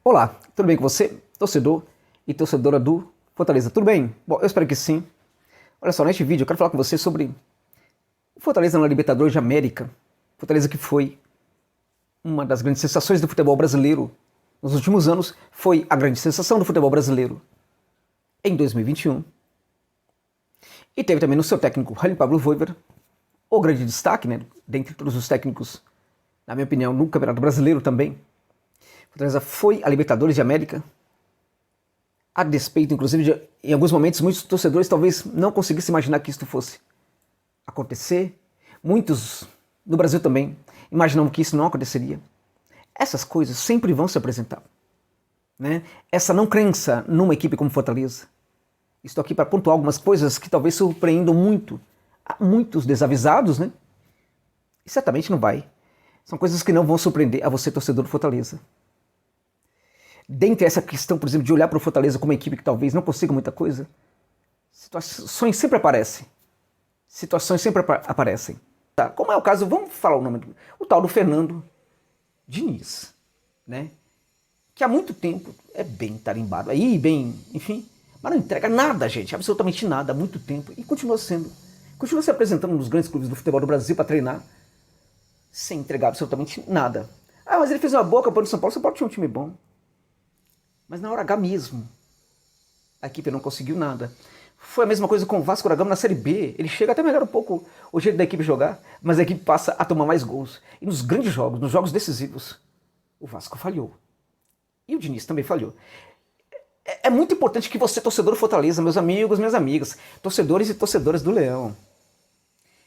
Olá, tudo bem com você, torcedor e torcedora do Fortaleza? Tudo bem? Bom, eu espero que sim. Olha só, neste vídeo eu quero falar com você sobre o Fortaleza na Libertadores de América. Fortaleza que foi uma das grandes sensações do futebol brasileiro nos últimos anos, foi a grande sensação do futebol brasileiro em 2021. E teve também no seu técnico, Rally Pablo Voivoda, o grande destaque, né, dentre todos os técnicos, na minha opinião, no Campeonato Brasileiro também. Fortaleza foi a Libertadores de América, a despeito, inclusive, de, em alguns momentos, muitos torcedores talvez não conseguissem imaginar que isso fosse acontecer. Muitos, no Brasil também, imaginavam que isso não aconteceria. Essas coisas sempre vão se apresentar, né? Essa não crença numa equipe como Fortaleza. Estou aqui para pontuar algumas coisas que talvez surpreendam muito a muitos desavisados, né? E certamente não vai. São coisas que não vão surpreender a você, torcedor do Fortaleza. Dentre essa questão, por exemplo, de olhar para o Fortaleza como uma equipe que talvez não consiga muita coisa, situações sempre aparecem. Situações sempre aparecem. Tá? Como é o caso, vamos falar o nome o tal do Fernando Diniz, né? Que há muito tempo é bem tarimbado, aí bem, enfim, mas não entrega nada, gente, absolutamente nada, há muito tempo, e continua se apresentando nos grandes clubes do futebol do Brasil para treinar, sem entregar absolutamente nada. Ah, mas ele fez uma boa campanha no São Paulo, o São Paulo tinha um time bom. Mas na hora H mesmo, a equipe não conseguiu nada. Foi a mesma coisa com o Vasco da Gama na Série B. Ele chega até melhor um pouco o jeito da equipe jogar, mas a equipe passa a tomar mais gols. E nos grandes jogos, nos jogos decisivos, o Vasco falhou. E o Diniz também falhou. É muito importante que você, torcedor do Fortaleza, meus amigos, minhas amigas, torcedores e torcedoras do Leão,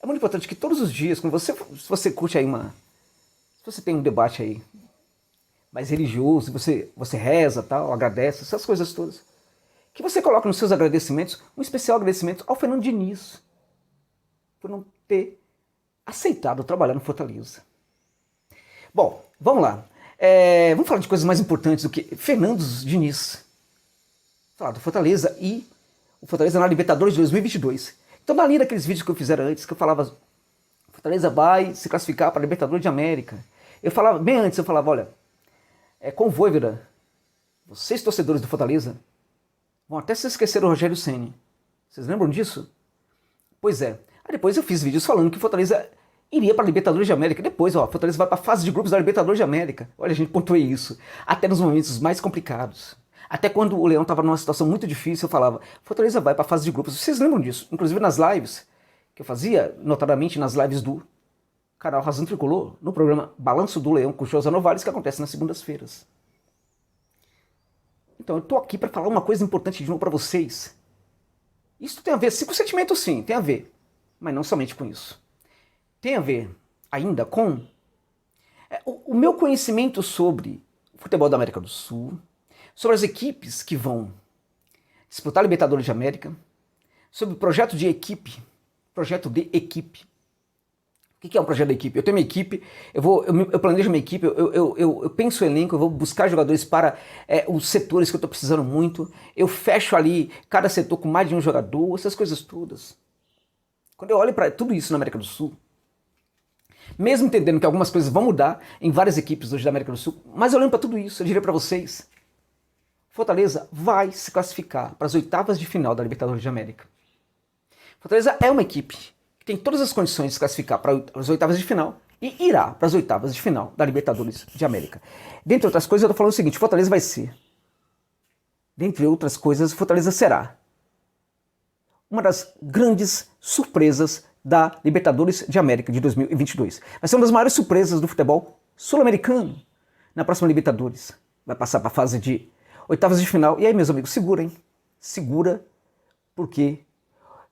é muito importante que todos os dias, quando se você curte aí se você tem um debate aí mais religioso, você reza, tal, agradece, essas coisas todas, que você coloque nos seus agradecimentos um especial agradecimento ao Fernando Diniz por não ter aceitado trabalhar no Fortaleza. Bom, vamos lá. Vamos falar de coisas mais importantes do que Fernando Diniz. Falar do Fortaleza e o Fortaleza na Libertadores de 2022. Então, na linha daqueles vídeos que eu fiz antes, que eu falava Fortaleza vai se classificar para a Libertadores de América. Eu falava, bem antes, eu falava, olha, com o Voivoda, vocês torcedores do Fortaleza vão até se esquecer do Rogério Ceni. Vocês lembram disso? Pois é. Aí depois eu fiz vídeos falando que o Fortaleza iria para a Libertadores de América. Depois, ó, Fortaleza vai para a fase de grupos da Libertadores de América. Olha, a gente pontuei isso. Até nos momentos mais complicados. Até quando o Leão estava numa situação muito difícil, eu falava, Fortaleza vai para a fase de grupos. Vocês lembram disso? Inclusive nas lives que eu fazia, notadamente nas lives do canal Razão Tricolor, no programa Balanço do Leão com o José Novares, que acontece nas segundas-feiras. Então eu tô aqui para falar uma coisa importante de novo para vocês. Isso tem a ver, com sentimento sim, tem a ver, mas não somente com isso. Tem a ver ainda com o meu conhecimento sobre o futebol da América do Sul, sobre as equipes que vão disputar a Libertadores de América, sobre o projeto de equipe. O que é um projeto de equipe? Eu tenho uma equipe, eu planejo uma equipe, eu penso o elenco, eu vou buscar jogadores para os setores que eu estou precisando muito, eu fecho ali cada setor com mais de um jogador, essas coisas todas. Quando eu olho para tudo isso na América do Sul, mesmo entendendo que algumas coisas vão mudar em várias equipes hoje da América do Sul, mas olhando para tudo isso, eu diria para vocês, Fortaleza vai se classificar para as oitavas de final da Libertadores de América. Fortaleza é uma equipe que tem todas as condições de se classificar para as oitavas de final e irá para as oitavas de final da Libertadores de América. Dentre outras coisas, eu estou falando o seguinte, Fortaleza vai ser, dentre outras coisas, Fortaleza será uma das grandes surpresas da Libertadores de América de 2022. Vai ser uma das maiores surpresas do futebol sul-americano na próxima Libertadores. Vai passar para a fase de oitavas de final. E aí, meus amigos, segura, hein? Segura, porque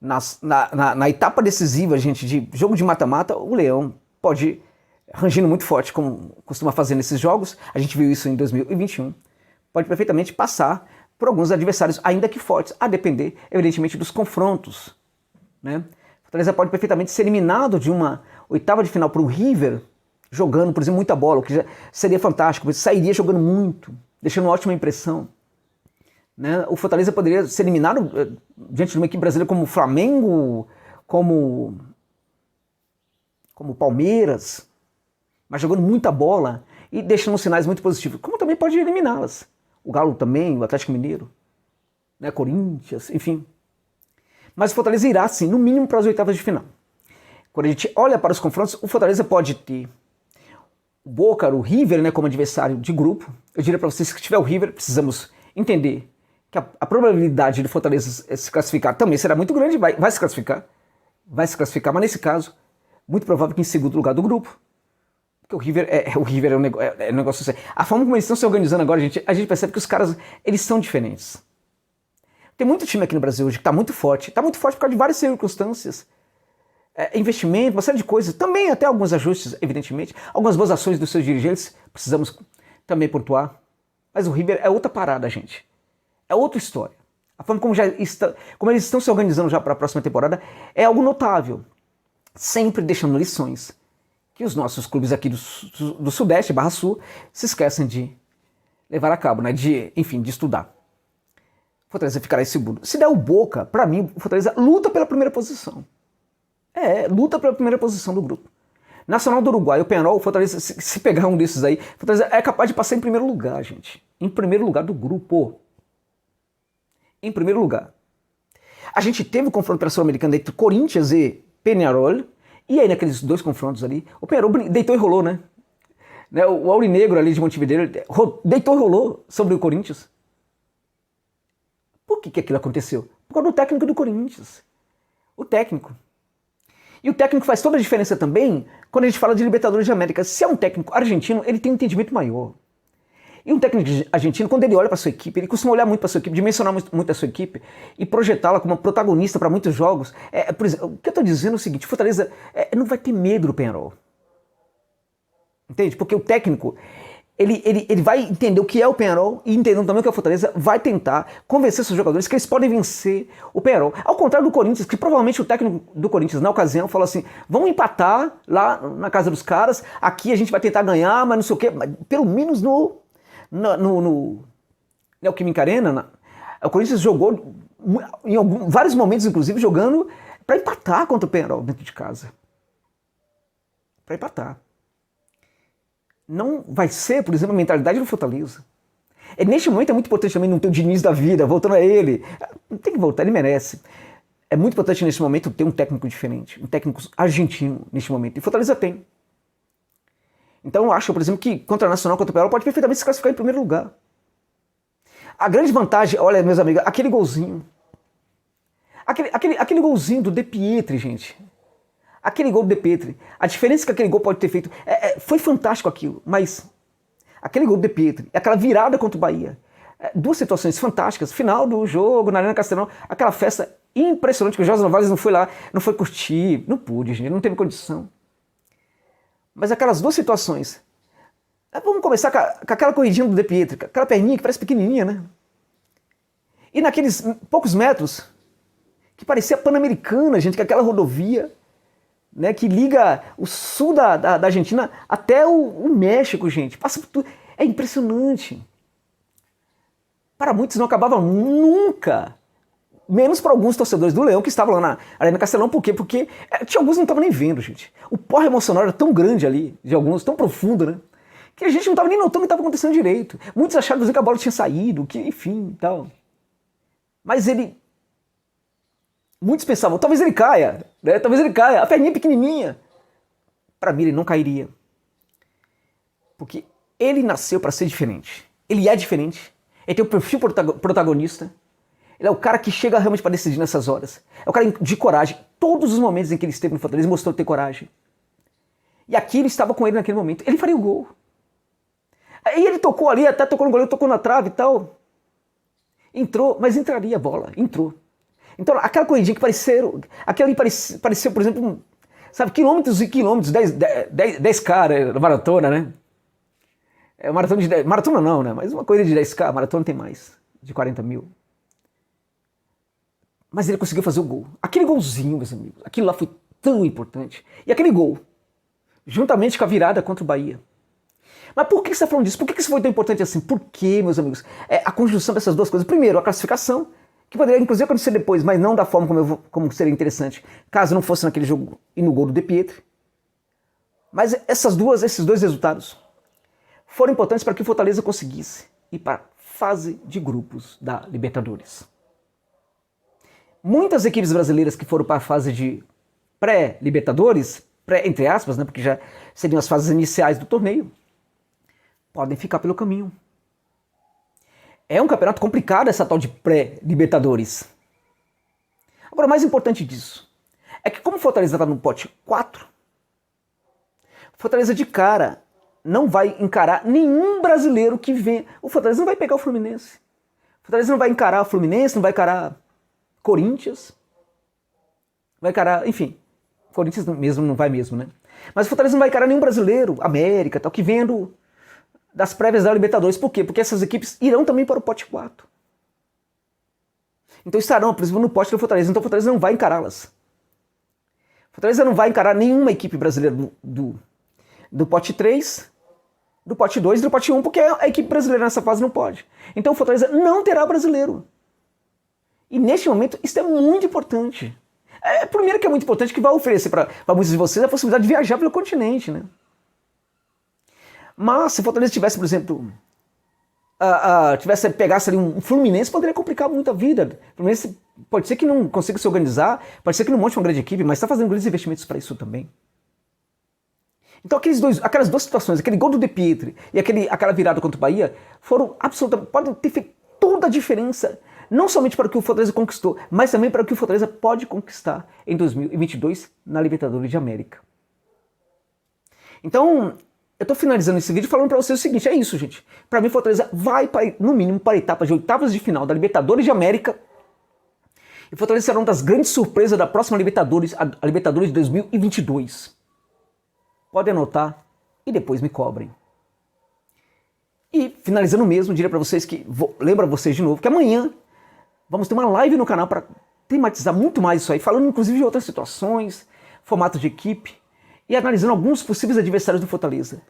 na etapa decisiva, gente, de jogo de mata-mata, o Leão pode ir rangindo muito forte, como costuma fazer nesses jogos. A gente viu isso em 2021. Pode perfeitamente passar por alguns adversários, ainda que fortes, a depender, evidentemente, dos confrontos, né? Fortaleza pode perfeitamente ser eliminado de uma oitava de final para o River, jogando, por exemplo, muita bola, o que já seria fantástico, porque sairia jogando muito, deixando uma ótima impressão. Né? O Fortaleza poderia ser eliminado diante de uma equipe brasileira como o Flamengo, como o Palmeiras, mas jogando muita bola e deixando sinais muito positivos, como também pode eliminá-las. O Galo também, o Atlético Mineiro, né, Corinthians, enfim. Mas o Fortaleza irá, sim, no mínimo para as oitavas de final. Quando a gente olha para os confrontos, o Fortaleza pode ter o Boca, o River, né, como adversário de grupo. Eu diria para vocês que se tiver o River, precisamos entender que a probabilidade de Fortaleza se classificar também será muito grande, vai se classificar, mas nesse caso, muito provável que em segundo lugar do grupo. Porque o River é um negócio assim. A forma como eles estão se organizando agora, a gente percebe que os caras, eles são diferentes. Tem muito time aqui no Brasil hoje que está muito forte por causa de várias circunstâncias. Investimento, uma série de coisas, também até alguns ajustes, evidentemente, algumas boas ações dos seus dirigentes, precisamos também pontuar. Mas o River é outra parada, gente. É outra história. A forma como eles estão se organizando já para a próxima temporada é algo notável. Sempre deixando lições que os nossos clubes aqui do Sudeste, Barra Sul, se esquecem de levar a cabo, né? De estudar. Fortaleza ficará em segundo. Se der o Boca, para mim, o Fortaleza luta pela primeira posição. Luta pela primeira posição do grupo. Nacional do Uruguai, o Peñarol, o Fortaleza, se pegar um desses aí, o Fortaleza é capaz de passar em primeiro lugar, gente. Em primeiro lugar do grupo. Em primeiro lugar. A gente teve o confronto pela Sul-Americana entre Corinthians e Peñarol, e aí naqueles dois confrontos ali, o Peñarol deitou e rolou, né? O Aurinegro ali de Montevideo deitou e rolou sobre o Corinthians. Por que aquilo aconteceu? Por causa do técnico do Corinthians. O técnico. E o técnico faz toda a diferença também quando a gente fala de Libertadores de América. Se é um técnico argentino, ele tem um entendimento maior. E um técnico argentino, quando ele olha para a sua equipe, ele costuma olhar muito para a sua equipe, dimensionar muito a sua equipe e projetá-la como protagonista para muitos jogos. Por exemplo, o que eu estou dizendo é o seguinte, Fortaleza não vai ter medo do Peñarol. Entende? Porque o técnico, ele vai entender o que é o Peñarol e entendendo também o que é o Fortaleza, vai tentar convencer seus jogadores que eles podem vencer o Peñarol. Ao contrário do Corinthians, que provavelmente o técnico do Corinthians, na ocasião, falou assim, vamos empatar lá na casa dos caras, aqui a gente vai tentar ganhar, mas não sei o quê, pelo menos no Neoquímica Arena, o Corinthians jogou em vários momentos, inclusive, jogando para empatar contra o Peñarol dentro de casa. Para empatar. Não vai ser, por exemplo, a mentalidade do Fortaleza. Neste momento é muito importante também não ter o Diniz da vida, voltando a ele. Tem que voltar, ele merece. É muito importante neste momento ter um técnico diferente, um técnico argentino neste momento. E Fortaleza tem. Então eu acho, por exemplo, que contra a Nacional, contra o Peñarol, pode perfeitamente se classificar em primeiro lugar. A grande vantagem, olha, meus amigos, aquele golzinho. Aquele golzinho do De Pietri, gente. Aquele gol do De Pietri. A diferença que aquele gol pode ter feito. Foi fantástico aquilo, mas aquele gol do De Pietri, aquela virada contra o Bahia. Duas situações fantásticas. Final do jogo, na Arena Castelão, aquela festa impressionante que o Jorge Novales não foi lá, não foi curtir, não pude, gente, não teve condição. Mas aquelas duas situações. Vamos começar com aquela corridinha do De Pietri, aquela perninha que parece pequenininha, né? E naqueles poucos metros, que parecia Pan-Americana, gente, que aquela rodovia, né, que liga o sul da Argentina até o México, gente. Passa por tudo. É impressionante. Para muitos não acabava nunca. Menos para alguns torcedores do Leão que estavam lá na Arena Castelão. Por quê? Porque tinha alguns que não estavam nem vendo, gente. O porre emocional era tão grande ali, de alguns, tão profundo, né? Que a gente não estava nem notando o que estava acontecendo direito. Muitos acharam que a bola tinha saído, que enfim e tal. Mas muitos pensavam, talvez ele caia, né? Talvez ele caia, a perninha pequenininha. Para mim ele não cairia. Porque ele nasceu para ser diferente. Ele é diferente. Ele tem um perfil protagonista. Ele é o cara que chega realmente para decidir nessas horas. É o cara de coragem. Todos os momentos em que ele esteve no Fortaleza, ele mostrou ter coragem. E aqui ele estava com ele naquele momento. Ele faria o gol. Aí ele tocou ali, até tocou no goleiro, tocou na trave e tal. Entrou, mas entraria a bola. Entrou. Então aquela corridinha que pareceu... Aquela ali pareceu, por exemplo, sabe, quilômetros e quilômetros, 10K, maratona, né? Maratona não, né? Mas uma corrida de 10K, maratona tem mais, de 40 mil. Mas ele conseguiu fazer o gol. Aquele golzinho, meus amigos, aquilo lá foi tão importante. E aquele gol, juntamente com a virada contra o Bahia. Mas por que você está falando disso? Por que isso foi tão importante assim? Por quê, meus amigos? A conjunção dessas duas coisas. Primeiro, a classificação, que poderia inclusive acontecer depois, mas não da forma como seria interessante, caso não fosse naquele jogo e no gol do De Pietri. Mas esses dois resultados foram importantes para que o Fortaleza conseguisse ir para a fase de grupos da Libertadores. Muitas equipes brasileiras que foram para a fase de pré-Libertadores, entre aspas, né, porque já seriam as fases iniciais do torneio, podem ficar pelo caminho. É um campeonato complicado essa tal de pré-Libertadores. Agora, o mais importante disso é que como o Fortaleza está no pote 4, o Fortaleza de cara não vai encarar nenhum brasileiro que vem. O Fortaleza não vai pegar o Fluminense. O Fortaleza não vai encarar o Fluminense, não vai encarar Corinthians. Vai encarar, enfim, Corinthians mesmo não vai mesmo, né? Mas o Fortaleza não vai encarar nenhum brasileiro, América, tal, que vem das prévias da Libertadores. Por quê? Porque essas equipes irão também para o pote 4. Então estarão, por exemplo, no pote do Fortaleza. Então o Fortaleza não vai encará-las. O Fortaleza não vai encarar nenhuma equipe brasileira do pote 3, do pote 2 e do pote 1, porque a equipe brasileira nessa fase não pode. Então o Fortaleza não terá brasileiro. E neste momento isso é muito importante. Primeiro que é muito importante que vai oferecer para muitos de vocês a possibilidade de viajar pelo continente, né? Mas se o Fortaleza tivesse, por exemplo, pegasse ali um Fluminense, poderia complicar muito a vida. O Fluminense pode ser que não consiga se organizar, pode ser que não monte uma grande equipe, mas está fazendo grandes investimentos para isso também. Então aquelas duas situações, aquele gol do De Pietri e aquela virada contra o Bahia, podem ter feito toda a diferença, não somente para o que o Fortaleza conquistou, mas também para o que o Fortaleza pode conquistar em 2022 na Libertadores de América. Então, eu estou finalizando esse vídeo falando para vocês o seguinte, é isso, gente. Para mim, o Fortaleza vai, no mínimo, para a etapa de oitavas de final da Libertadores de América. E o Fortaleza será uma das grandes surpresas da próxima Libertadores, a Libertadores de 2022. Podem anotar e depois me cobrem. E, finalizando mesmo, diria para vocês que, lembro a vocês de novo, que amanhã vamos ter uma live no canal para tematizar muito mais isso aí, falando inclusive de outras situações, formato de equipe, e analisando alguns possíveis adversários do Fortaleza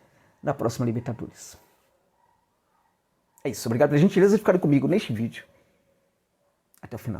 na próxima Libertadores. É isso, obrigado pela gentileza de ficarem comigo neste vídeo. Até o final.